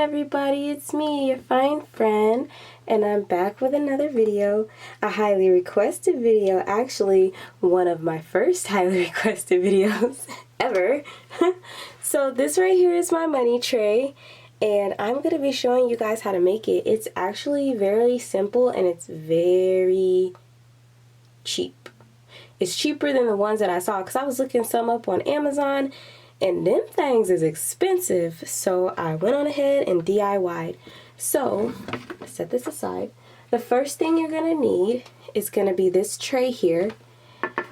everybody, it's me, your fine friend, and I'm back with another video, a highly requested video, actually one of my first highly requested videos ever. So this right here is my money tray, and I'm going to be showing you guys how to make it. It's actually very simple and it's very cheap. It's cheaper than the ones that I saw because I was looking some up on Amazon and them things is expensive, so I went on ahead and DIY'd. So, set this aside. The first thing you're gonna need is gonna be this tray here,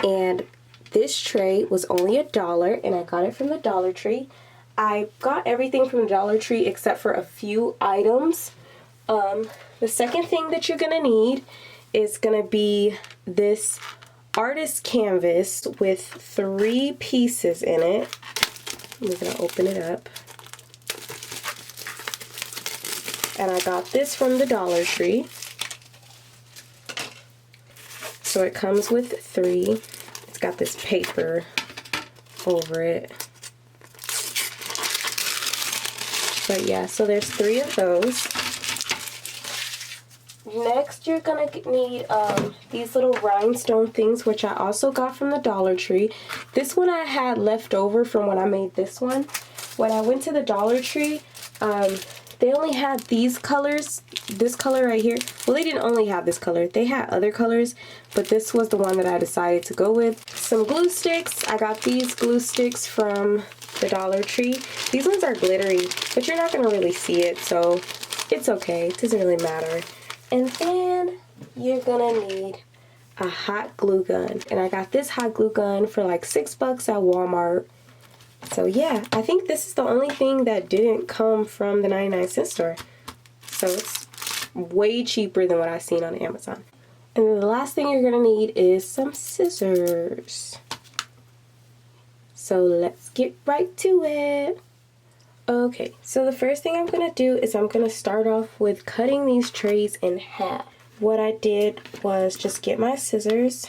and this tray was only $1, and I got it from the Dollar Tree. I got everything from the Dollar Tree except for a few items. The second thing that you're gonna need is gonna be this artist canvas with 3 pieces in it. I'm going to open it up. And I got this from the Dollar Tree. So it comes with 3. It's got this paper over it. But yeah, so there's 3 of those. Next, you're going to need these little rhinestone things, which I also got from the Dollar Tree. This one I had left over from when I made this one. When I went to the Dollar Tree, they only had these colors, this color right here. Well, they didn't only have this color. They had other colors, but this was the one that I decided to go with. Some glue sticks. I got these glue sticks from the Dollar Tree. These ones are glittery, but you're not going to really see it, so it's okay. It doesn't really matter. And then you're gonna need a hot glue gun. And I got this hot glue gun for like $6 at Walmart. So yeah, I think this is the only thing that didn't come from the 99-cent store. So it's way cheaper than what I've seen on Amazon. And then the last thing you're gonna need is some scissors. So let's get right to it. Okay, so the first thing I'm going to do is I'm going to start off with cutting these trays in half. What I did was just get my scissors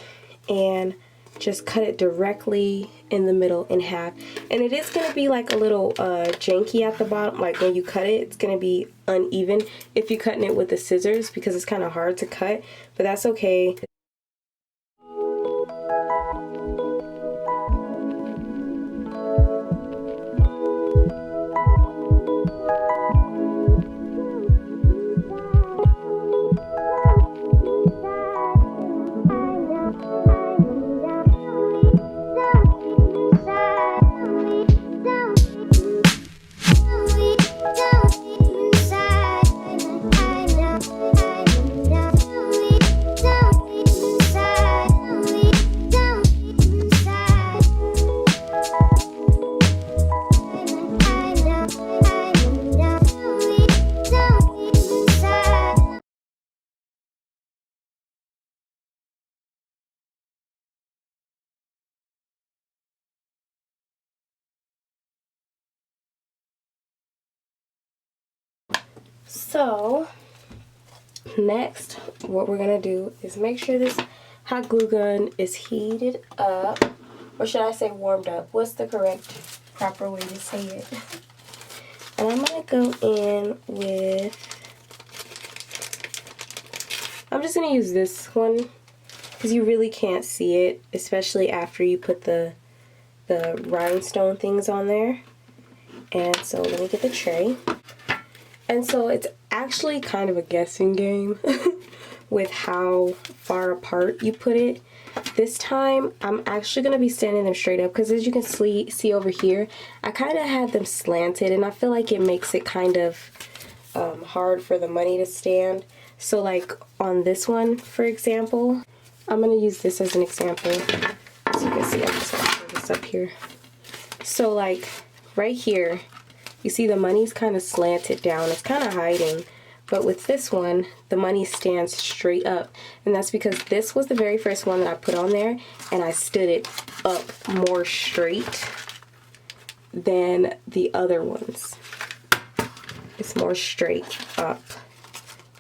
and just cut it directly in the middle in half. And it is going to be like a little janky at the bottom, like when you cut it, it's going to be uneven if you're cutting it with the scissors because it's kind of hard to cut, but that's okay. So next, what we're gonna do is make sure this hot glue gun is heated up, or should I say warmed up? What's the proper way to say it? And I'm gonna go in with, I'm just gonna use this one because you really can't see it, especially after you put the rhinestone things on there. And so let me get the tray. And so it's actually kind of a guessing game with how far apart you put it. This time, I'm actually going to be standing them straight up because as you can see over here, I kind of had them slanted, and I feel like it makes it kind of hard for the money to stand. So like on this one, for example, I'm going to use this as an example. So you can see, I'm just going to put this up here. So like right here, you see the money's kind of slanted down. It's kind of hiding. But with this one, the money stands straight up. And that's because this was the very first one that I put on there. And I stood it up more straight than the other ones. It's more straight up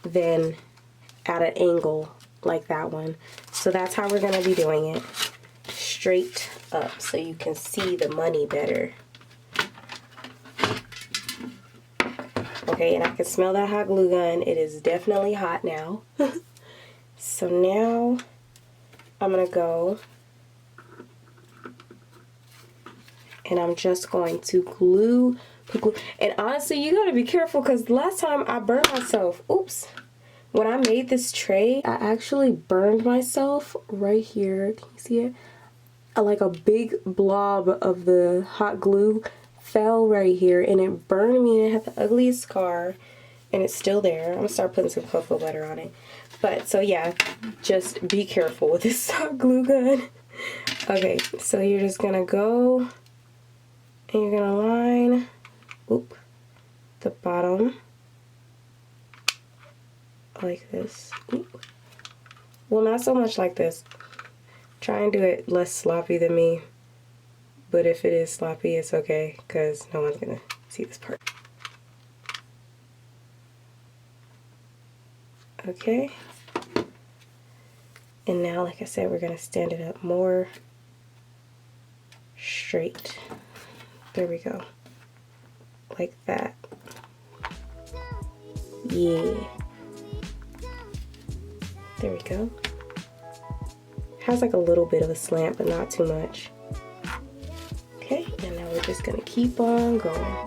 than at an angle like that one. So that's how we're going to be doing it. Straight up so you can see the money better. Okay, and I can smell that hot glue gun. It is definitely hot now. So now I'm gonna go and I'm just going to glue. And honestly, you gotta be careful because last time I burned myself. Oops. When I made this tray, I actually burned myself right here. Can you see it? Like a big blob of the hot glue fell right here and it burned me and it had the ugliest scar and it's still there. I'm gonna start putting some cocoa butter on it. But so yeah, just be careful with this hot glue gun. Okay, so you're just gonna go and you're gonna line the bottom like this. Well, not so much like this. Try and do it less sloppy than me. But if it is sloppy, it's okay because no one's gonna see this part. Okay. And now, like I said, we're gonna stand it up more straight. There we go. Like that. Yeah. There we go. Has like a little bit of a slant, but not too much. Okay, and now we're just gonna keep on going.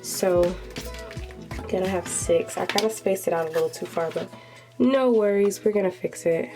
So, gonna have 6. I kind of spaced it out a little too far, but no worries, we're gonna fix it.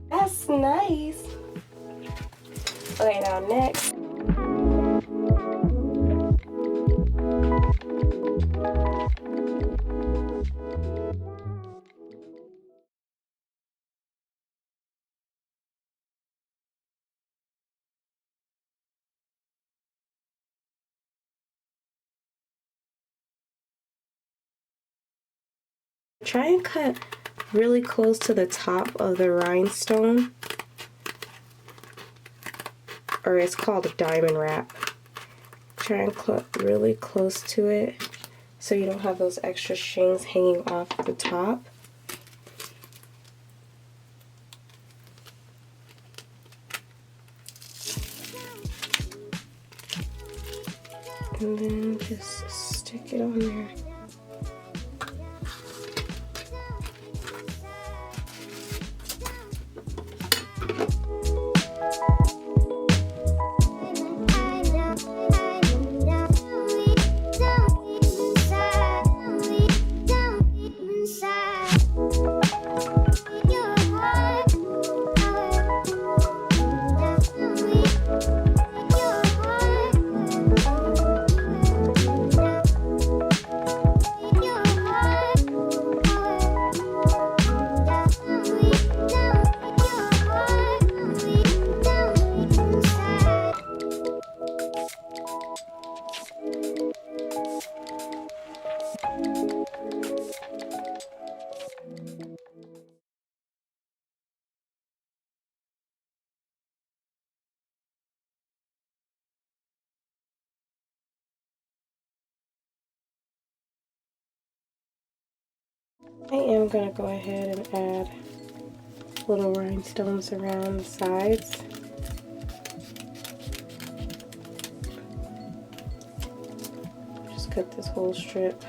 That's nice. Okay, now next. Try and cut really close to the top of the rhinestone, or it's called a diamond wrap. Try and cut really close to it so you don't have those extra strings hanging off the top. And then just stick it on there. I am going to go ahead and add little rhinestones around the sides. Just cut this whole strip.